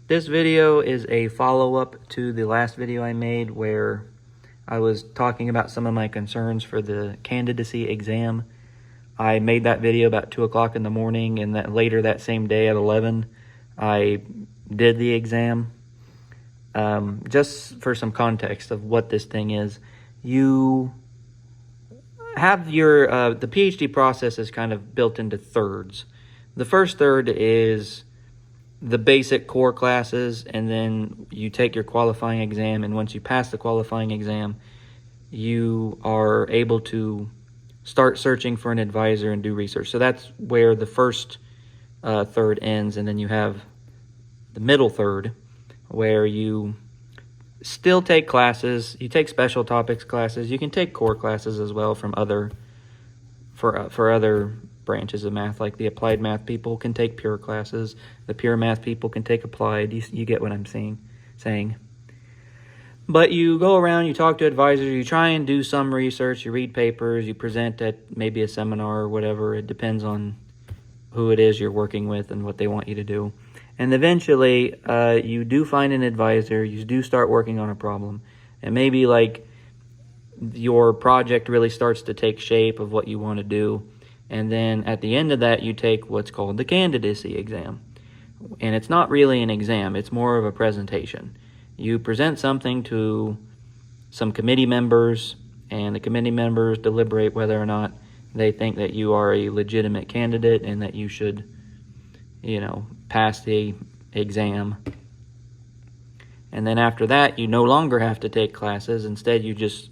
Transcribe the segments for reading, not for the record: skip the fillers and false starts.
This video is a follow-up to the last video I made where I was talking about some of my concerns for the candidacy exam. I made that video about 2 o'clock in the morning, and that later that same day at 11, I did the exam. Just for some context of what this thing is, you have your, the PhD process is kind of built into thirds. The first third is the basic core classes, and then you take your qualifying exam, and once you pass the qualifying exam, you are able to start searching for an advisor and do research. So that's where the first third ends, and then you have the middle third where you still take classes. You take special topics classes. You can take core classes as well from other for other branches of math, like the applied math people can take pure classes. The pure math people can take applied. You get what I'm saying. But you go around, you talk to advisors, you try and do some research, you read papers, you present at maybe a seminar or whatever. It depends on who it is you're working with and what they want you to do. And eventually, you do find an advisor, you do start working on a problem. And maybe like your project really starts to take shape of what you want to do. And then at the end of that, you take what's called the candidacy exam. And it's not really an exam, it's more of a presentation. You present something to some committee members, and the committee members deliberate whether or not they think that you are a legitimate candidate and that you should, pass the exam. And then after that, you no longer have to take classes. Instead, you just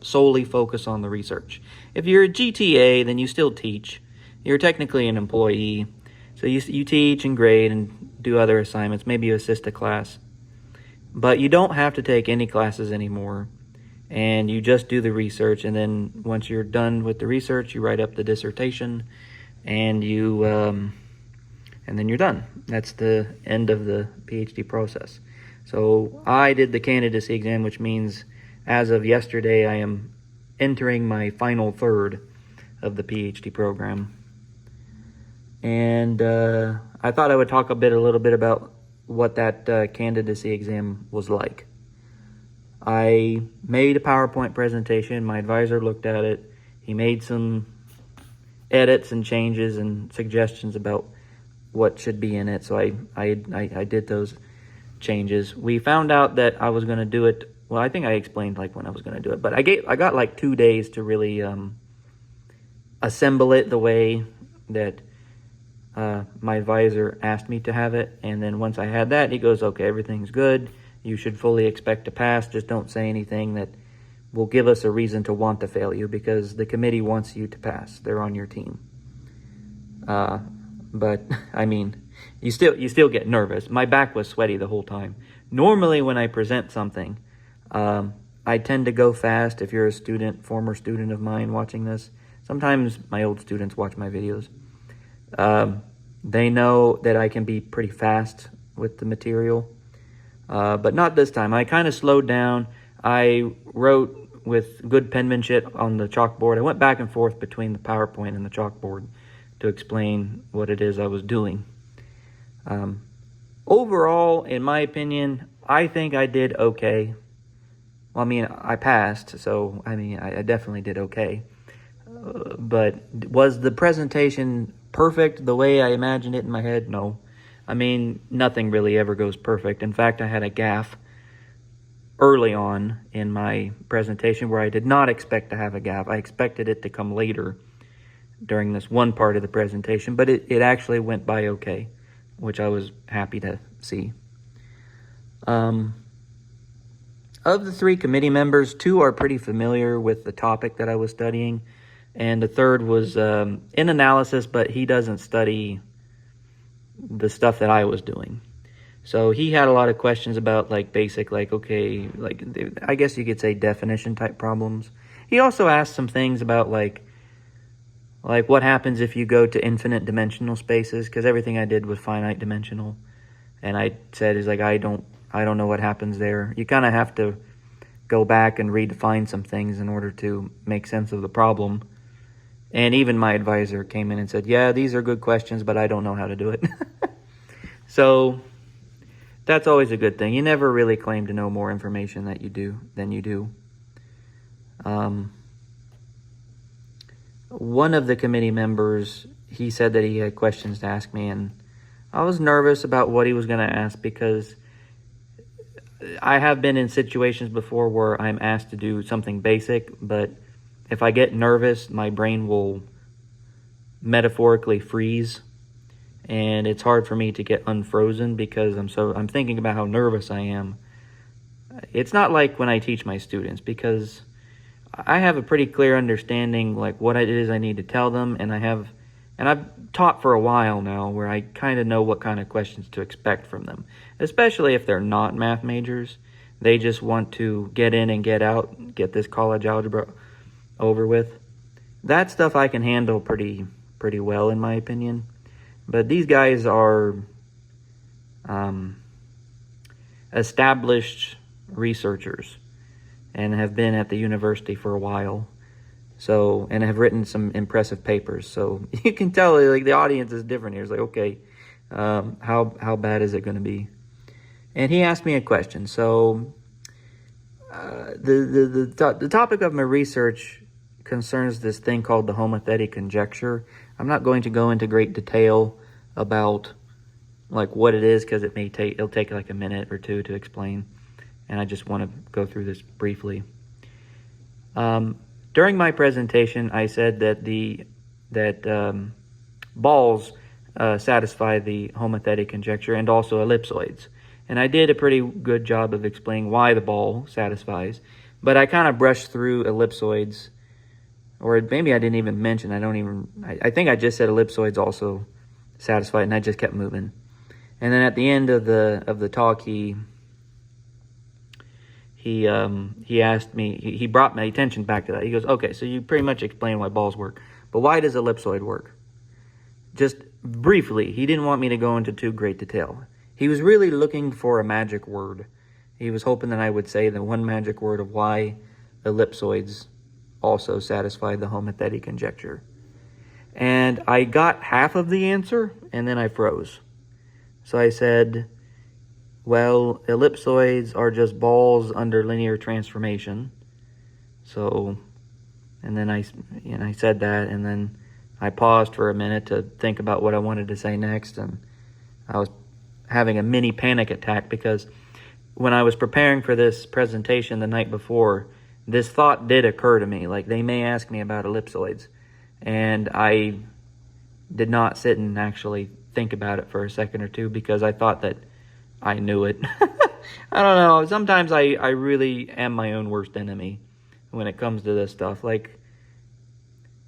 solely focus on the research. If you're a GTA, then you still teach. You're technically an employee. So you teach and grade and do other assignments. Maybe you assist a class. But you don't have to take any classes anymore. And you just do the research. And then once you're done with the research, you write up the dissertation. And and then you're done. That's the end of the PhD process. So I did the candidacy exam, which means as of yesterday, I am entering my final third of the PhD program. And I thought I would talk a little bit about what that candidacy exam was like. I made a PowerPoint presentation. My advisor looked at it. He made some edits and changes and suggestions about what should be in it. So I did those changes. We found out that I was going to do it. Well, I think I explained like when I was going to do it, but I got like 2 days to really assemble it the way that my advisor asked me to have it. And then once I had that, he goes, okay, everything's good. You should fully expect to pass. Just don't say anything that will give us a reason to want to fail you, because the committee wants you to pass. They're on your team. But I mean, you still get nervous. My back was sweaty the whole time. Normally when I present something, I tend to go fast. If you're a student, former student of mine watching this, sometimes my old students watch my videos. They know that I can be pretty fast with the material, but not this time. I kind of slowed down. I wrote with good penmanship on the chalkboard. I went back and forth between the PowerPoint and the chalkboard to explain what it is I was doing. Overall, in my opinion, I think I did okay. Well, I mean, I passed, so I mean, I definitely did okay. But was the presentation perfect the way I imagined it in my head? No. I mean, nothing really ever goes perfect. In fact, I had a gaffe early on in my presentation where I did not expect to have a gaffe. I expected it to come later during this one part of the presentation, but it actually went by okay, which I was happy to see. Of the 3 committee members, 2 are pretty familiar with the topic that I was studying, and the third was in analysis, but he doesn't study the stuff that I was doing. So he had a lot of questions about like basic, like, okay, like I guess you could say definition type problems. He also asked some things about like what happens if you go to infinite dimensional spaces, because everything I did was finite dimensional. And I said, is like, I don't know what happens there. You kind of have to go back and redefine some things in order to make sense of the problem. And even my advisor came in and said, yeah, these are good questions, but I don't know how to do it. So That's always a good thing. You never really claim to know more information than you do. One of the committee members, he said that he had questions to ask me, and I was nervous about what he was going to ask because I have been in situations before where I'm asked to do something basic, but if I get nervous, my brain will metaphorically freeze, and it's hard for me to get unfrozen because I'm thinking about how nervous I am. It's not like when I teach my students, because I have a pretty clear understanding like what it is I need to tell them, and I've taught for a while now where I kind of know what kind of questions to expect from them, especially if they're not math majors. They just want to get in and get out, get this college algebra over with. That stuff I can handle pretty well, in my opinion. But these guys are established researchers and have been at the university for a while, and have written some impressive papers. So you can tell like the audience is different here. It's like, okay, how bad is it going to be? And he asked me a question. So the topic of my research concerns this thing called the homothetic conjecture. I'm not going to go into great detail about like what it is, because it'll take like a minute or two to explain, and I just want to go through this briefly. During my presentation, I said that balls satisfy the homothetic conjecture, and also ellipsoids. And I did a pretty good job of explaining why the ball satisfies, but I kind of brushed through ellipsoids, or maybe I didn't even mention. I think I just said ellipsoids also satisfy, and I just kept moving. And then at the end of the talk, he asked me, he brought my attention back to that. He goes, okay, so you pretty much explained why balls work, but why does ellipsoid work? Just briefly. He didn't want me to go into too great detail. He was really looking for a magic word. He was hoping that I would say the one magic word of why ellipsoids also satisfy the homothetic conjecture. And I got half of the answer, and then I froze. So I said, well, ellipsoids are just balls under linear transformation. So, and then I said that, and then I paused for a minute to think about what I wanted to say next, and I was having a mini panic attack because when I was preparing for this presentation the night before, this thought did occur to me, like they may ask me about ellipsoids, and I did not sit and actually think about it for a second or two because I thought that I knew it. I don't know. Sometimes I really am my own worst enemy when it comes to this stuff. Like,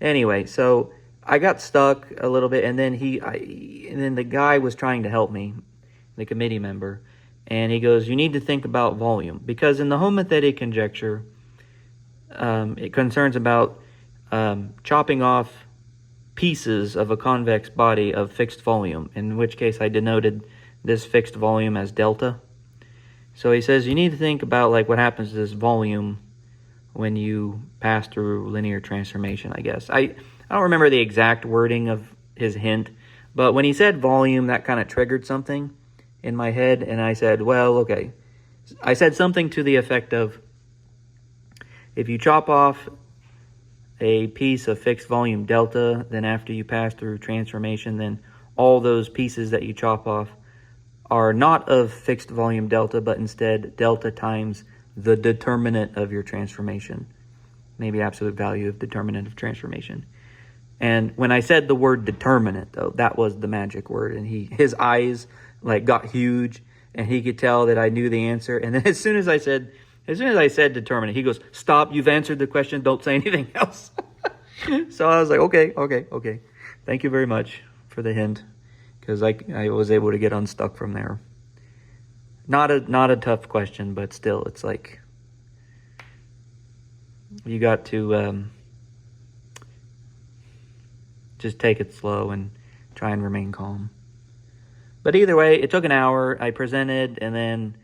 anyway, so I got stuck a little bit, and then the guy was trying to help me, the committee member, and he goes, you need to think about volume, because in the homothetic conjecture, it concerns about chopping off pieces of a convex body of fixed volume, in which case I denoted this fixed volume as delta. So he says you need to think about like what happens to this volume when you pass through linear transformation, I guess. I don't remember the exact wording of his hint, but when he said volume, that kind of triggered something in my head, and I said, well, okay. I said something to the effect of, if you chop off a piece of fixed volume delta, then after you pass through transformation, then all those pieces that you chop off are not of fixed volume delta, but instead delta times the determinant of your transformation. Maybe absolute value of determinant of transformation. And when I said the word determinant, though, that was the magic word. And his eyes like got huge, and he could tell that I knew the answer. And then as soon as I said determinant, he goes, stop, you've answered the question, don't say anything else. So I was like, okay. Thank you very much for the hint, because I was able to get unstuck from there. Not a tough question, but still, it's like you got to just take it slow and try and remain calm. But either way, it took an hour. I presented, and then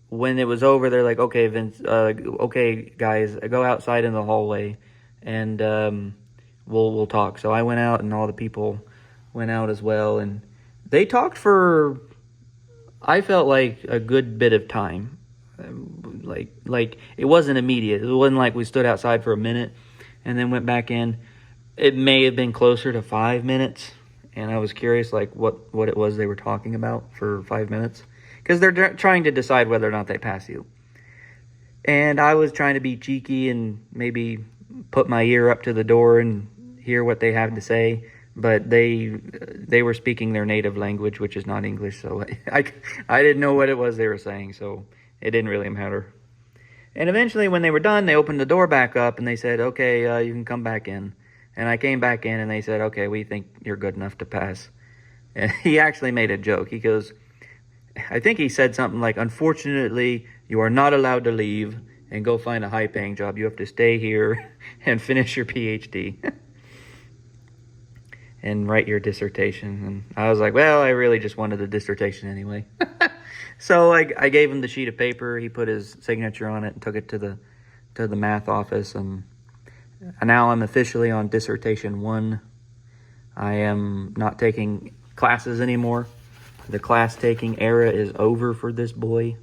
when it was over, they're like, okay, Vince, okay, guys, go outside in the hallway, and we'll talk. So I went out, and all the people went out as well, and they talked for I felt like a good bit of time. Like it wasn't immediate. It wasn't like we stood outside for a minute and then went back in. It may have been closer to 5 minutes, and I was curious like what it was they were talking about for 5 minutes, because they're trying to decide whether or not they pass you. And I was trying to be cheeky and maybe put my ear up to the door and hear what they have to say, but they were speaking their native language, which is not English, so I didn't know what it was they were saying, so it didn't really matter. And eventually, when they were done, they opened the door back up and they said, okay, you can come back in. And I came back in and they said, okay, we think you're good enough to pass. And he actually made a joke. He goes, I think he said something like, unfortunately, you are not allowed to leave and go find a high-paying job. You have to stay here and finish your Ph.D. and write your dissertation. And I was like, well, I really just wanted a dissertation anyway. So I gave him the sheet of paper. He put his signature on it and took it to the math office. And now I'm officially on dissertation 1. I am not taking classes anymore. The class-taking era is over for this boy.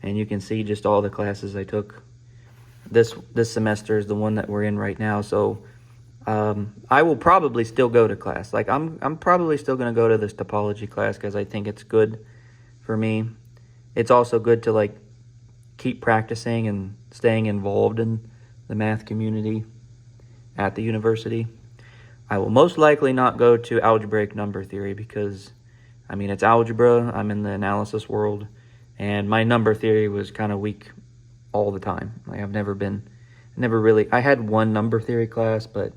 And you can see just all the classes I took. This semester is the one that we're in right now. So I will probably still go to class. Like I'm probably still going to go to this topology class because I think it's good for me. It's also good to like keep practicing and staying involved in the math community at the university. I will most likely not go to algebraic number theory because, I mean, it's algebra. I'm in the analysis world, and my number theory was kind of weak all the time. Like I had one number theory class, but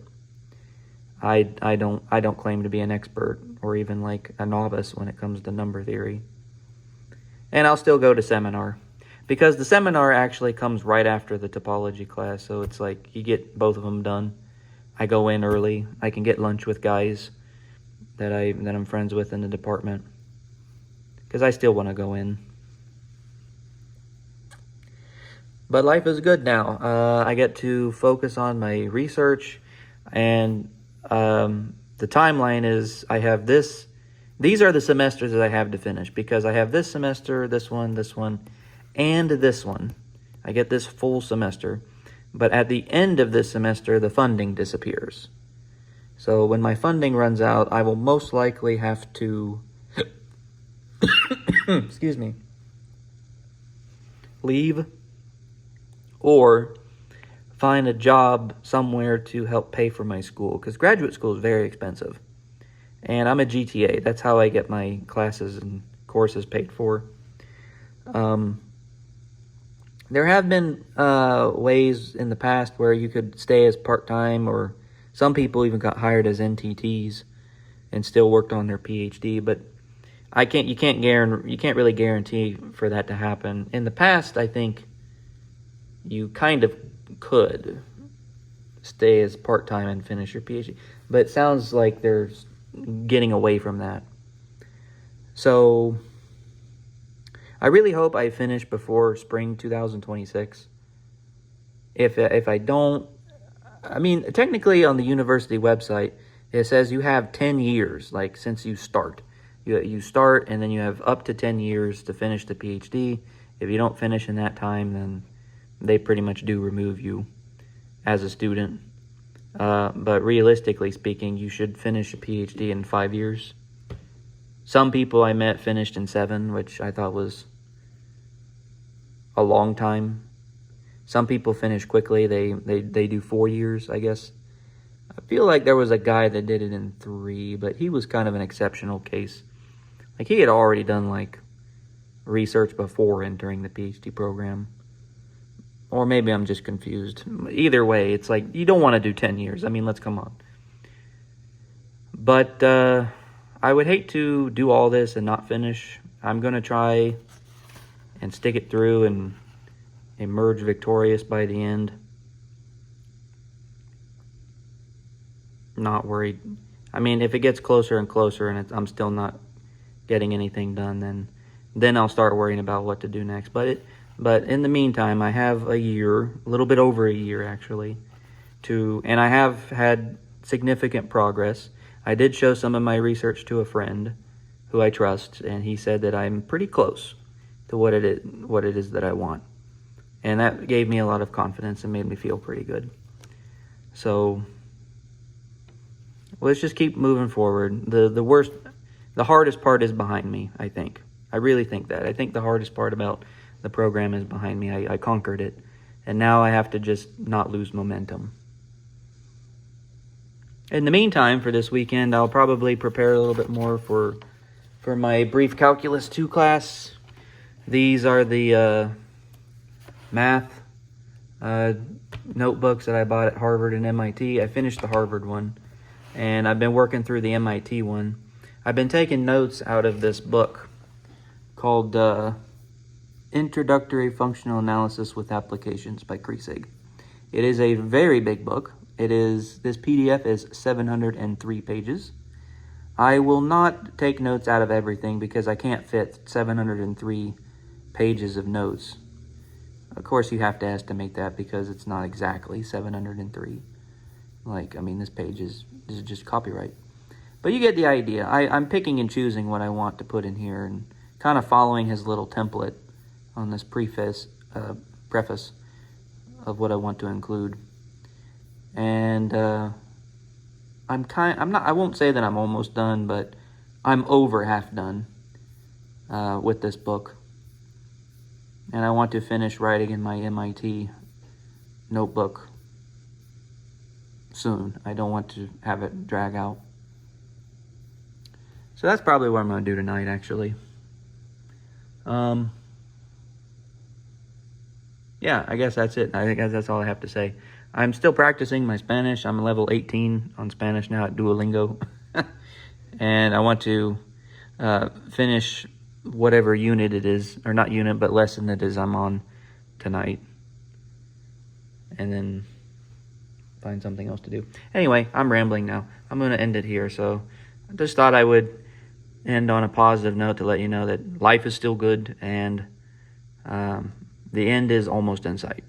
I don't claim to be an expert or even like a novice when it comes to number theory. And I'll still go to seminar because the seminar actually comes right after the topology class. So it's like you get both of them done. I go in early. I can get lunch with guys that I'm friends with in the department because I still want to go in. But life is good now. I get to focus on my research, and the timeline is I have this. These are the semesters that I have to finish because I have this semester, this one, and this one. I get this full semester. But at the end of this semester, the funding disappears. So when my funding runs out, I will most likely have to, excuse me, leave or find a job somewhere to help pay for my school, because graduate school is very expensive. And I'm a GTA. That's how I get my classes and courses paid for. There have been ways in the past where you could stay as part-time, or some people even got hired as NTTs and still worked on their PhD, but you can't really guarantee for that to happen. In the past, I think you kind of could stay as part-time and finish your PhD, but it sounds like there's getting away from that. So I really hope I finish before spring 2026. If I don't, I mean, technically on the university website, it says you have 10 years, like since you start. You start and then you have up to 10 years to finish the PhD. If you don't finish in that time, then they pretty much do remove you as a student. But realistically speaking, you should finish a PhD in 5 years. Some people I met finished in 7, which I thought was a long time. Some people finish quickly. They do 4 years, I guess. I feel like there was a guy that did it in 3, but he was kind of an exceptional case. Like he had already done like research before entering the PhD program. Or maybe I'm just confused. Either way, it's like you don't want to do 10 years. I mean, let's come on. But I would hate to do all this and not finish. I'm going to try and stick it through and emerge victorious by the end. Not worried. I mean, if it gets closer and closer and I'm still not getting anything done, then I'll start worrying about what to do next. But in the meantime, I have a year, a little bit over a year actually, and I have had significant progress. I did show some of my research to a friend who I trust, and he said that I'm pretty close to what it is that I want. And that gave me a lot of confidence and made me feel pretty good. So let's just keep moving forward. The hardest part is behind me, I think. I really think that. I think the hardest part about the program is behind me. I conquered it. And now I have to just not lose momentum. In the meantime, for this weekend, I'll probably prepare a little bit more for my brief Calculus 2 class. These are the math notebooks that I bought at Harvard and MIT. I finished the Harvard one, and I've been working through the MIT one. I've been taking notes out of this book called Introductory Functional Analysis with Applications by Kriesig. It is a very big book. This PDF is 703 pages. I will not take notes out of everything because I can't fit 703 pages of notes. Of course, you have to estimate that because it's not exactly 703. This page is just copyright. But you get the idea. I'm picking and choosing what I want to put in here and kind of following his little template on this preface of what I want to include. And I won't say that I'm almost done, but I'm over half done with this book. And I want to finish writing in my MIT notebook soon. I don't want to have it drag out. So that's probably what I'm going to do tonight, actually. Yeah, I guess that's it. I think that's all I have to say. I'm still practicing my Spanish. I'm level 18 on Spanish now at Duolingo. And I want to finish whatever unit it is, or not unit, but lesson it is I'm on tonight. And then find something else to do. Anyway, I'm rambling now. I'm going to end it here. So I just thought I would end on a positive note to let you know that life is still good and the end is almost in sight.